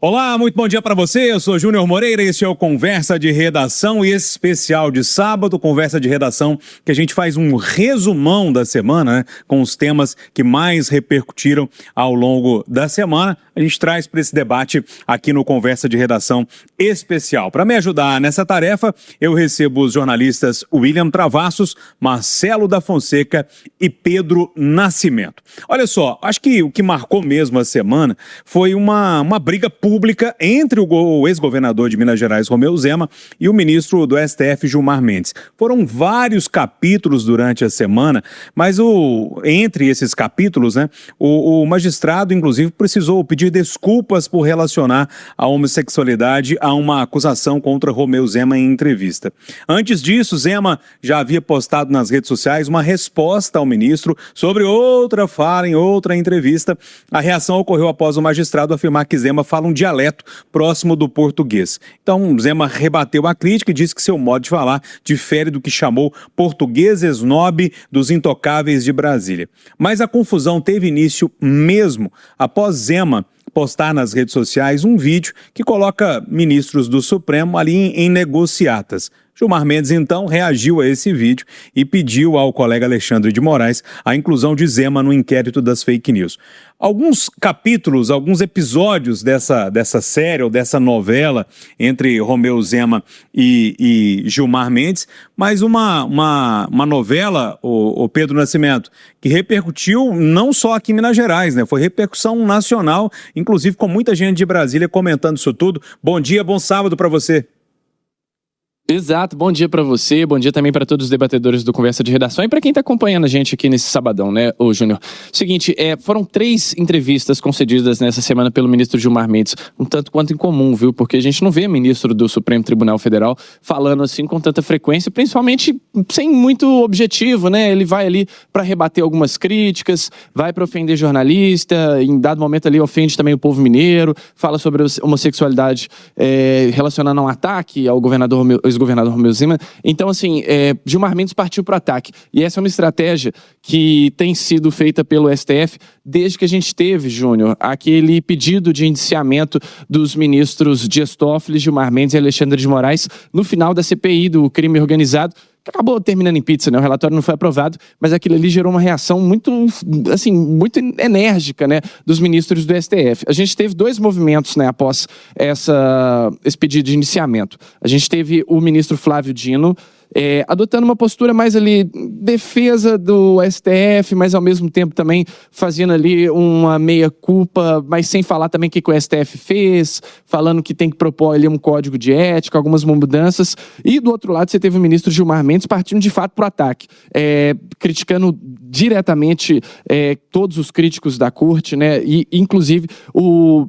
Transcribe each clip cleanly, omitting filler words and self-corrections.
Olá, muito bom dia para você. Eu sou Júnior Moreira e esse é o Conversa de Redação e especial de sábado, Conversa de Redação, que a gente faz um resumão da semana, né, com os temas que mais repercutiram ao longo da semana. A gente traz para esse debate aqui no Conversa de Redação especial. Para me ajudar nessa tarefa, eu recebo os jornalistas William Travassos, Marcelo da Fonseca e Pedro Nascimento. Olha só, acho que o que marcou mesmo a semana foi uma briga pública entre o ex-governador de Minas Gerais, Romeu Zema, e o ministro do STF, Gilmar Mendes. Foram vários capítulos durante a semana, mas entre esses capítulos, né, o magistrado, inclusive, precisou pedir desculpas por relacionar a homossexualidade a uma acusação contra Romeu Zema em entrevista. Antes disso, Zema já havia postado nas redes sociais uma resposta ao ministro sobre outra fala em outra entrevista. A reação ocorreu após o magistrado afirmar que Zema fala um dialeto próximo do português. Então, Zema rebateu a crítica e disse que seu modo de falar difere do que chamou português esnobe dos intocáveis de Brasília. Mas a confusão teve início mesmo após Zema postar nas redes sociais um vídeo que coloca ministros do Supremo ali em negociatas. Gilmar Mendes, então, reagiu a esse vídeo e pediu ao colega Alexandre de Moraes a inclusão de Zema no inquérito das fake news. Alguns capítulos, alguns episódios dessa série ou dessa novela entre Romeu Zema e Gilmar Mendes, mas uma novela, o Pedro Nascimento, que repercutiu não só aqui em Minas Gerais, né? Foi repercussão nacional, inclusive com muita gente de Brasília comentando isso tudo. Bom dia, bom sábado para você. Exato, bom dia para você, bom dia também para todos os debatedores do Conversa de Redação e para quem está acompanhando a gente aqui nesse sabadão, né, ô Júnior? Seguinte, foram 3 entrevistas concedidas nessa semana pelo ministro Gilmar Mendes, um tanto quanto incomum, viu? Porque a gente não vê ministro do Supremo Tribunal Federal falando assim com tanta frequência, principalmente sem muito objetivo, né? Ele vai ali para rebater algumas críticas, vai para ofender jornalista, em dado momento ali ofende também o povo mineiro, fala sobre a homossexualidade relacionando a um ataque ao ex-governador Romeu Zema. Então, assim, Gilmar Mendes partiu para o ataque. E essa é uma estratégia que tem sido feita pelo STF desde que a gente teve, Júnior, aquele pedido de indiciamento dos ministros Dias Toffoli, Gilmar Mendes e Alexandre de Moraes no final da CPI do crime organizado, que acabou terminando em pizza, né? O relatório não foi aprovado, mas aquilo ali gerou uma reação muito, assim, muito enérgica, né, dos ministros do STF. A gente teve 2 movimentos, né, após esse pedido de indiciamento. A gente teve o ministro Flávio Dino adotando uma postura mais ali defesa do STF, mas ao mesmo tempo também fazendo ali uma meia-culpa, mas sem falar também o que o STF fez, falando que tem que propor ali um código de ética, algumas mudanças. E do outro lado você teve o ministro Gilmar Mendes partindo de fato para o ataque, criticando diretamente todos os críticos da corte, né, e inclusive o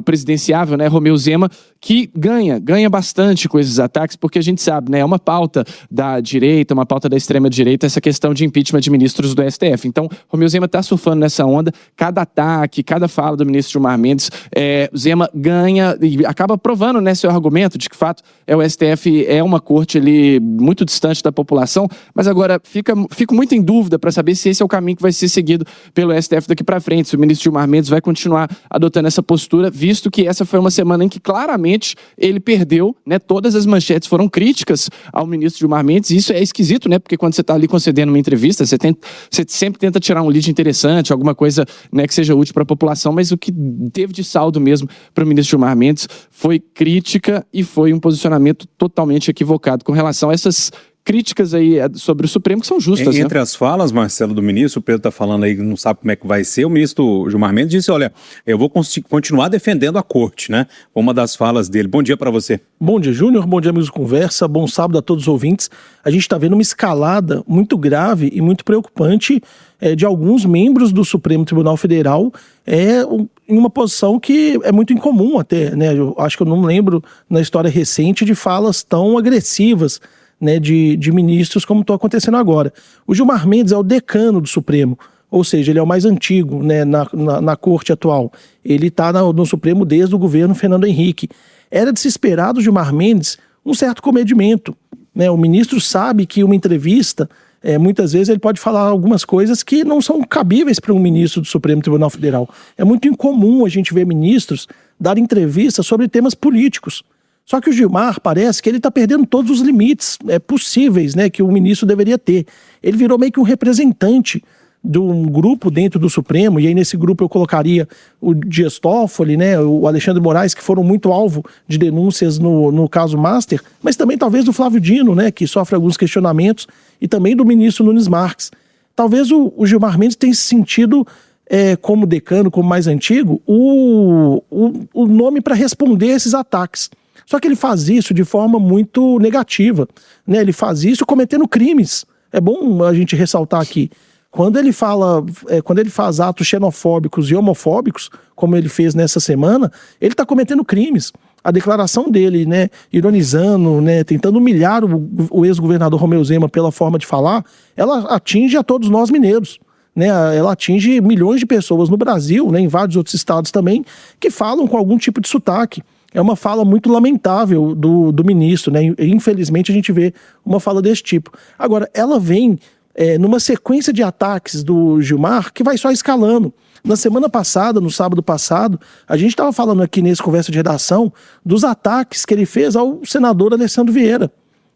presidenciável, né, Romeu Zema, que ganha bastante com esses ataques, porque a gente sabe, né, é uma pauta da direita, uma pauta da extrema-direita, essa questão de impeachment de ministros do STF. Então, Romeu Zema está surfando nessa onda, cada ataque, cada fala do ministro Gilmar Mendes, Zema ganha e acaba provando, né, seu argumento de que, de fato, o STF é uma corte ali muito distante da população, mas agora fico muito em dúvida para saber se esse é o caminho que vai ser seguido pelo STF daqui para frente, se o ministro Gilmar Mendes vai continuar adotando essa postura, visto que essa foi uma semana em que claramente ele perdeu, né? Todas as manchetes foram críticas ao ministro Gilmar Mendes, e isso é esquisito, né? Porque quando você está ali concedendo uma entrevista, você sempre tenta tirar um lead interessante, alguma coisa, né, que seja útil para a população, mas o que teve de saldo mesmo para o ministro Gilmar Mendes foi crítica e foi um posicionamento totalmente equivocado com relação a essas críticas aí sobre o Supremo, que são justas. Entre as falas, Marcelo, do ministro, o Pedro está falando aí que não sabe como é que vai ser, o ministro Gilmar Mendes disse, olha, eu vou continuar defendendo a corte, né? Uma das falas dele. Bom dia para você. Bom dia, Júnior. Bom dia, amigos do Conversa. Bom sábado a todos os ouvintes. A gente está vendo uma escalada muito grave e muito preocupante de alguns membros do Supremo Tribunal Federal em uma posição que é muito incomum até, né? Eu acho que eu não lembro na história recente de falas tão agressivas, né, de ministros como está acontecendo agora. O Gilmar Mendes é o decano do Supremo, ou seja, ele é o mais antigo, né, na corte atual. Ele está no Supremo desde o governo Fernando Henrique. Era de se esperar do Gilmar Mendes um certo comedimento, né? O ministro sabe que uma entrevista muitas vezes ele pode falar algumas coisas que não são cabíveis para um ministro do Supremo Tribunal Federal. É muito incomum a gente ver ministros dar entrevistas sobre temas políticos. Só que o Gilmar parece que ele está perdendo todos os limites possíveis, né, que o ministro deveria ter. Ele virou meio que um representante de um grupo dentro do Supremo, e aí nesse grupo eu colocaria o Dias Toffoli, né, o Alexandre Moraes, que foram muito alvo de denúncias no caso Master, mas também talvez do Flávio Dino, né, que sofre alguns questionamentos, e também do ministro Nunes Marques. Talvez o Gilmar Mendes tenha se sentido, como decano, como mais antigo, o nome para responder esses ataques. Só que ele faz isso de forma muito negativa, né? Ele faz isso cometendo crimes. É bom a gente ressaltar aqui. Quando ele faz atos xenofóbicos e homofóbicos, como ele fez nessa semana, ele está cometendo crimes. A declaração dele, né, ironizando, né, tentando humilhar o ex-governador Romeu Zema pela forma de falar, ela atinge a todos nós mineiros. Né, ela atinge milhões de pessoas no Brasil, né, em vários outros estados também, que falam com algum tipo de sotaque. É uma fala muito lamentável do ministro, né? Infelizmente a gente vê uma fala desse tipo. Agora, ela vem numa sequência de ataques do Gilmar que vai só escalando. Na semana passada, no sábado passado, a gente estava falando aqui nesse Conversa de Redação dos ataques que ele fez ao senador Alessandro Vieira,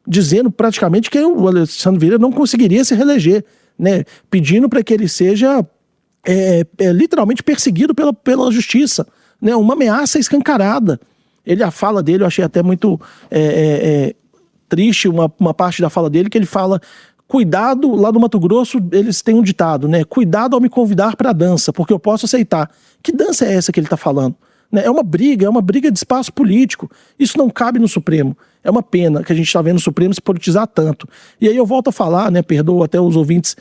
dizendo praticamente que o Alessandro Vieira não conseguiria se reeleger, né? Pedindo para que ele seja literalmente perseguido pela justiça, né? Uma ameaça escancarada. A fala dele, eu achei até muito triste, uma parte da fala dele, que ele fala, cuidado, lá do Mato Grosso, eles têm um ditado, né? Cuidado ao me convidar para dança, porque eu posso aceitar. Que dança é essa que ele está falando? Né? É uma briga de espaço político. Isso não cabe no Supremo. É uma pena que a gente está vendo o Supremo se politizar tanto. E aí eu volto a falar, né? Perdoo até os ouvintes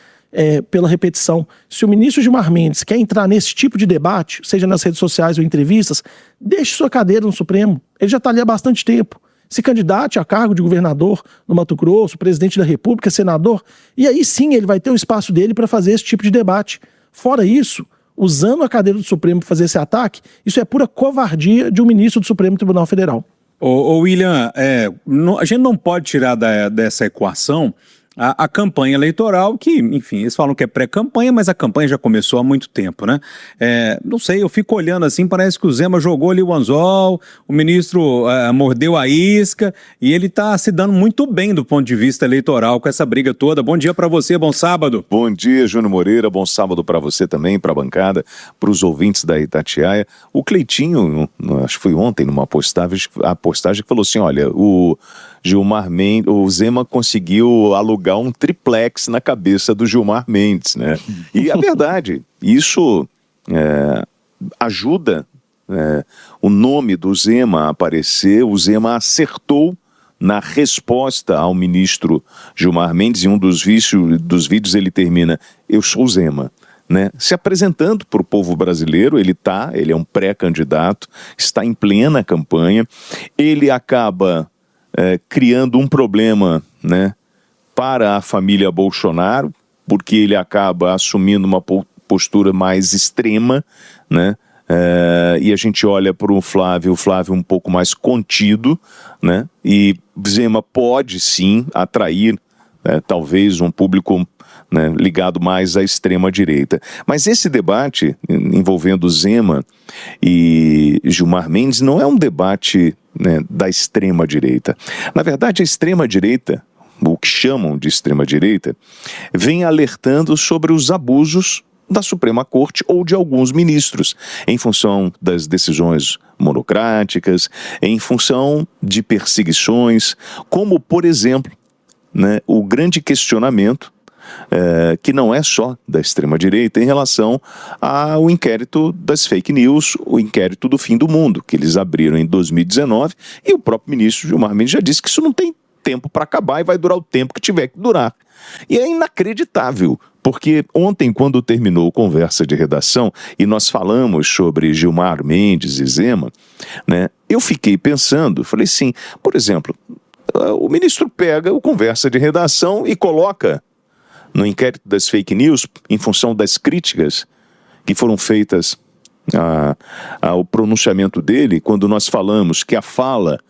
pela repetição. Se o ministro Gilmar Mendes quer entrar nesse tipo de debate, seja nas redes sociais ou entrevistas, deixe sua cadeira no Supremo. Ele já está ali há bastante tempo. Se candidate a cargo de governador no Mato Grosso, presidente da República, senador, e aí sim ele vai ter o espaço dele para fazer esse tipo de debate. Fora isso, usando a cadeira do Supremo para fazer esse ataque, isso é pura covardia de um ministro do Supremo Tribunal Federal. William, a gente não pode tirar dessa equação a campanha eleitoral, que, enfim, eles falam que é pré-campanha, mas a campanha já começou há muito tempo, né? Não sei, eu fico olhando assim, parece que o Zema jogou ali o anzol, o ministro mordeu a isca, e ele tá se dando muito bem do ponto de vista eleitoral com essa briga toda. Bom dia para você, bom sábado. Bom dia, Júnior Moreira, bom sábado para você também, para a bancada, para os ouvintes da Itatiaia. O Cleitinho, acho que foi ontem, numa postagem que falou assim, olha, o Gilmar Mendes, o Zema conseguiu alugar um triplex na cabeça do Gilmar Mendes, né? E a verdade, isso ajuda o nome do Zema a aparecer. O Zema acertou na resposta ao ministro Gilmar Mendes. Em um dos vídeos ele termina, eu sou o Zema. Né? Se apresentando para o povo brasileiro, ele é um pré-candidato, está em plena campanha, ele acaba criando um problema, né, para a família Bolsonaro, porque ele acaba assumindo uma postura mais extrema, né, e a gente olha para o Flávio um pouco mais contido, né, e Zema pode sim atrair talvez um público, né, ligado mais à extrema-direita. Mas esse debate envolvendo Zema e Gilmar Mendes não é um debate, né, da extrema-direita. Na verdade, a extrema-direita, o que chamam de extrema-direita, vem alertando sobre os abusos da Suprema Corte ou de alguns ministros, em função das decisões monocráticas, em função de perseguições, como, por exemplo, né, o grande questionamento, que não é só da extrema-direita, em relação ao inquérito das fake news, o inquérito do fim do mundo, que eles abriram em 2019, e o próprio ministro Gilmar Mendes já disse que isso não tem tempo para acabar e vai durar o tempo que tiver que durar. E é inacreditável, porque ontem, quando terminou a conversa de redação e nós falamos sobre Gilmar Mendes e Zema, né, eu fiquei pensando, falei assim, por exemplo, o ministro pega o conversa de redação e coloca no inquérito das fake news, em função das críticas que foram feitas ao pronunciamento dele, quando nós falamos que a fala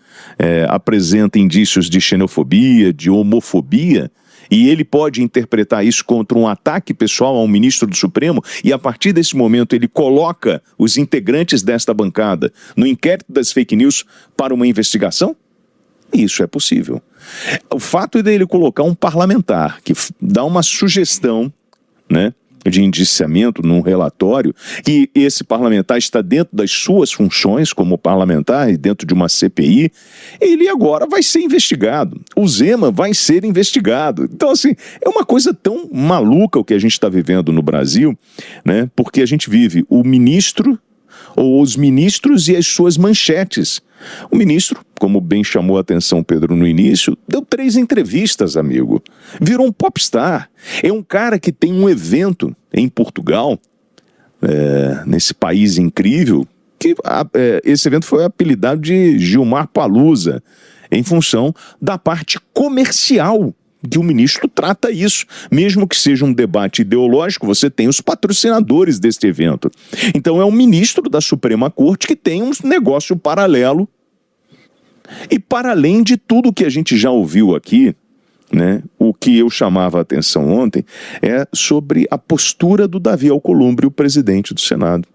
apresenta indícios de xenofobia, de homofobia, e ele pode interpretar isso contra um ataque pessoal ao ministro do Supremo, e a partir desse momento ele coloca os integrantes desta bancada no inquérito das fake news para uma investigação? Isso é possível. O fato dele colocar um parlamentar que dá uma sugestão, né, de indiciamento num relatório, e esse parlamentar está dentro das suas funções como parlamentar e dentro de uma CPI, ele agora vai ser investigado. O Zema vai ser investigado. Então, assim, é uma coisa tão maluca o que a gente está vivendo no Brasil, né? Porque a gente vive o ministro ou os ministros e as suas manchetes. O ministro, como bem chamou a atenção Pedro no início, deu 3 entrevistas, amigo. Virou um popstar. É um cara que tem um evento em Portugal, nesse país incrível, que esse evento foi apelidado de Gilmar Palusa, em função da parte comercial que o ministro trata isso. Mesmo que seja um debate ideológico, você tem os patrocinadores deste evento. Então é um ministro da Suprema Corte que tem um negócio paralelo. E para além de tudo que a gente já ouviu aqui, né, o que eu chamava a atenção ontem é sobre a postura do Davi Alcolumbre, o presidente do Senado.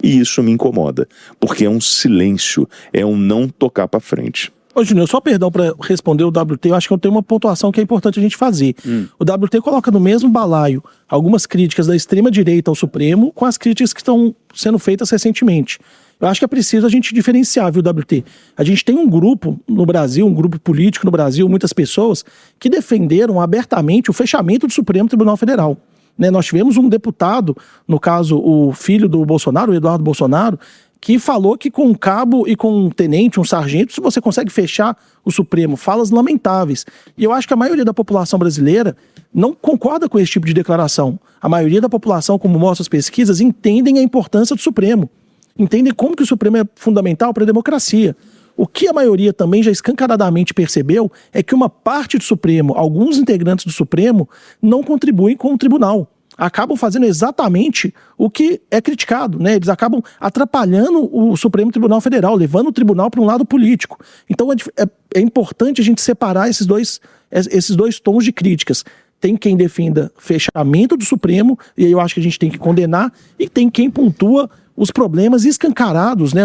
E isso me incomoda, porque é um silêncio, é um não tocar para frente. Ô, Júnior, só perdão para responder o WT, eu acho que eu tenho uma pontuação que é importante a gente fazer. O WT coloca no mesmo balaio algumas críticas da extrema-direita ao Supremo com as críticas que estão sendo feitas recentemente. Eu acho que é preciso a gente diferenciar, viu, WT? A gente tem um grupo no Brasil, um grupo político no Brasil, muitas pessoas que defenderam abertamente o fechamento do Supremo Tribunal Federal. Né? Nós tivemos um deputado, no caso o filho do Bolsonaro, o Eduardo Bolsonaro, que falou que com um cabo e com um tenente, um sargento, você consegue fechar o Supremo. Falas lamentáveis. E eu acho que a maioria da população brasileira não concorda com esse tipo de declaração. A maioria da população, como mostram as pesquisas, entendem a importância do Supremo. Entendem como que o Supremo é fundamental para a democracia. O que a maioria também já escancaradamente percebeu é que uma parte do Supremo, alguns integrantes do Supremo, não contribuem com o tribunal. Acabam fazendo exatamente o que é criticado, né? Eles acabam atrapalhando o Supremo Tribunal Federal, levando o tribunal para um lado político. Então é importante a gente separar esses dois tons de críticas. Tem quem defenda fechamento do Supremo, e aí eu acho que a gente tem que condenar, e tem quem pontua os problemas escancarados, né?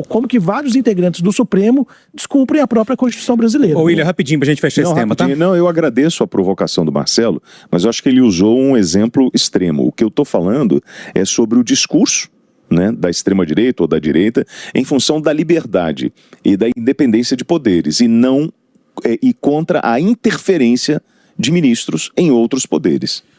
Como que vários integrantes do Supremo descumprem a própria Constituição brasileira. Ô, William, rapidinho pra gente fechar esse tema, tá? Não, eu agradeço a provocação do Marcelo, mas eu acho que ele usou um exemplo extremo. O que eu estou falando é sobre o discurso, né, da extrema-direita ou da direita em função da liberdade e da independência de poderes e contra a interferência de ministros em outros poderes.